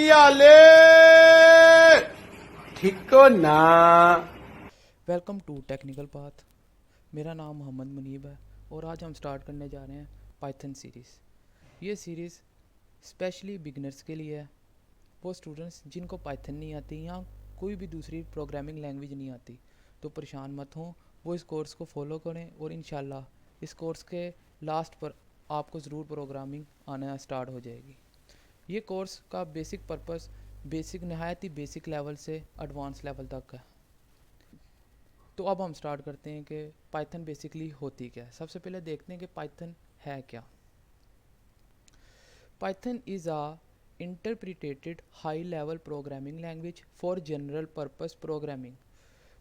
हाले ठीक हो ना। Welcome to technical path. मेरा नाम मोहम्मद मुनीब है और आज हम स्टार्ट करने जा रहे हैं पाइथन सीरीज़। ये सीरीज़ स्पेशली बिगनर्स के लिए है, वो स्टूडेंट्स जिनको पाइथन नहीं आती या कोई भी दूसरी प्रोग्रामिंग लैंग्वेज नहीं आती, तो परेशान मत हों, वो इस कोर्स को फॉलो करें और इंशाल्लाह इस कोर्स के लास्ट पर आपको ज़रूर प्रोग्रामिंग आना स्टार्ट हो जाएगी। ये कोर्स का बेसिक पर्पस नहायत ही बेसिक लेवल से एडवांस लेवल तक है। तो अब हम स्टार्ट करते हैं कि पाइथन बेसिकली होती क्या है। सबसे पहले देखते हैं कि पाइथन है क्या। Python is a interpreted high level programming language for general purpose programming.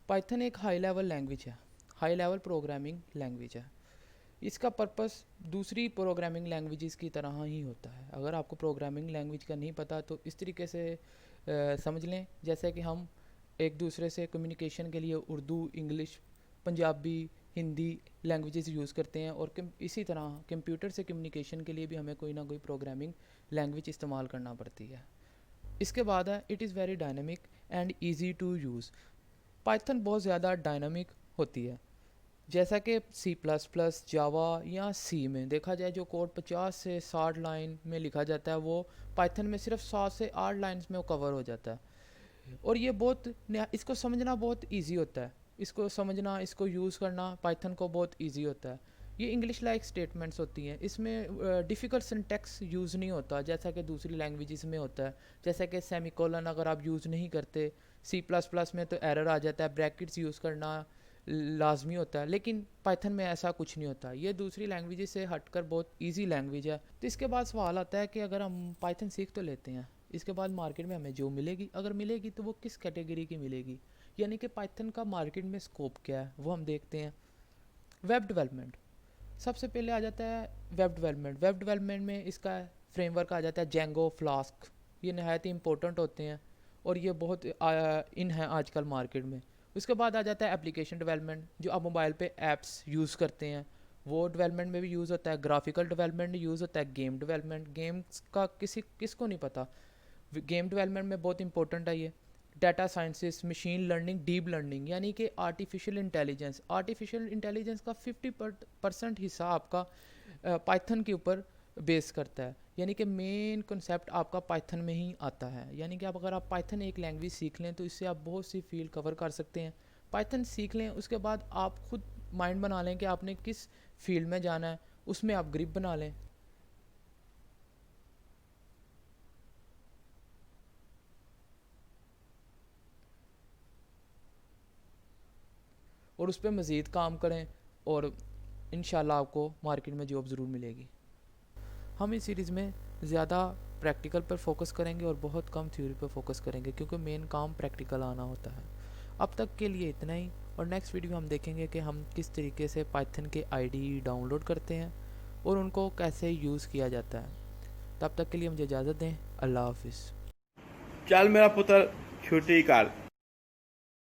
Python एक हाई लेवल लैंग्वेज है, हाई लेवल प्रोग्रामिंग लैंग्वेज है। इसका पर्पस दूसरी प्रोग्रामिंग लैंग्वेजेस की तरह ही होता है। अगर आपको प्रोग्रामिंग लैंग्वेज का नहीं पता तो इस तरीके से समझ लें जैसे कि हम एक दूसरे से कम्युनिकेशन के लिए Urdu, English, Punjabi, Hindi languages use करते हैं, और इसी तरह कंप्यूटर से कम्युनिकेशन के लिए भी हमें कोई ना कोई प्रोग्रामिंग लैंग्वेज इस्तेमाल करना पड़ती है। इसके बाद है it is very dynamic and easy to use. Python बहुत ज़्यादा डायनामिक होती है। जैसा कि C++, जावा या सी में देखा जाए, जो कोड 50 से 60 लाइन में लिखा जाता है वो पाइथन में सिर्फ 7 से 8 लाइन्स में वो कवर हो जाता है। और ये इसको समझना बहुत इजी होता है। इसको समझना, इसको यूज़ करना पाइथन को बहुत इजी होता है। ये इंग्लिश लाइक स्टेटमेंट्स होती हैं, इसमें डिफ़िकल्ट सिंटैक्स यूज़ नहीं होता जैसा कि दूसरी लैंग्वेजेस में होता है। जैसा कि सेमीकोलन अगर आप यूज़ नहीं करते, C++ में तो एरर आ जाता है, ब्रैकेट्स यूज़ करना लाजमी होता है, लेकिन पाइथन में ऐसा कुछ नहीं होता। ये दूसरी लैंग्वेजेस से हटकर बहुत इजी लैंग्वेज है। तो इसके बाद सवाल आता है कि अगर हम पाइथन सीख तो लेते हैं, इसके बाद मार्केट में हमें जो मिलेगी, अगर मिलेगी तो वो किस कैटेगरी की मिलेगी, यानी कि पाइथन का मार्केट में स्कोप क्या है वो हम देखते हैं। वेब डेवलपमेंट सबसे पहले आ जाता है। वेब डेवलपमेंट में इसका फ्रेमवर्क आ जाता है जेंगो, फ्लास्क। ये नहायत ही इंपॉर्टेंट होते हैं और ये बहुत इन है आजकल मार्केट में। उसके बाद आ जाता है एप्लीकेशन डेवलपमेंट, जो आप मोबाइल पे ऐप्स यूज़ करते हैं, वो डेवलपमेंट में भी यूज़ होता है। ग्राफिकल डेवलपमेंट में यूज़ होता है। गेम डेवलपमेंट, गेम्स का किसको नहीं पता, गेम डेवलपमेंट में बहुत इंपॉर्टेंट है ये। Data sciences, machine learning, deep learning, यानी कि आर्टिफिशियल इंटेलिजेंस का 50% हिस्सा आपका पाइथन के ऊपर बेस करता है। यानी कि मेन कॉन्सेप्ट आपका पाइथन में ही आता है। यानी कि अगर आप पाइथन एक लैंग्वेज सीख लें तो इससे आप बहुत सी फील्ड कवर कर सकते हैं। पाइथन सीख लें, उसके बाद आप खुद माइंड बना लें कि आपने किस फील्ड में जाना है, उसमें आप ग्रिप बना लें। और उस पर मज़ीद काम करें और इंशाल्लाह आपको मार्केट में जॉब ज़रूर मिलेगी। हम इस सीरीज़ में ज़्यादा प्रैक्टिकल पर फोकस करेंगे और बहुत कम थ्योरी पर फोकस करेंगे, क्योंकि मेन काम प्रैक्टिकल आना होता है। अब तक के लिए इतना ही, और नेक्स्ट वीडियो में हम देखेंगे कि हम किस तरीके से पाइथन के आईडी डाउनलोड करते हैं और उनको कैसे यूज़ किया जाता है। तब तक के लिए मुझे इजाज़त दें। अल्लाह हाफिज़। चल मेरा पुत्र छुट्टी कर।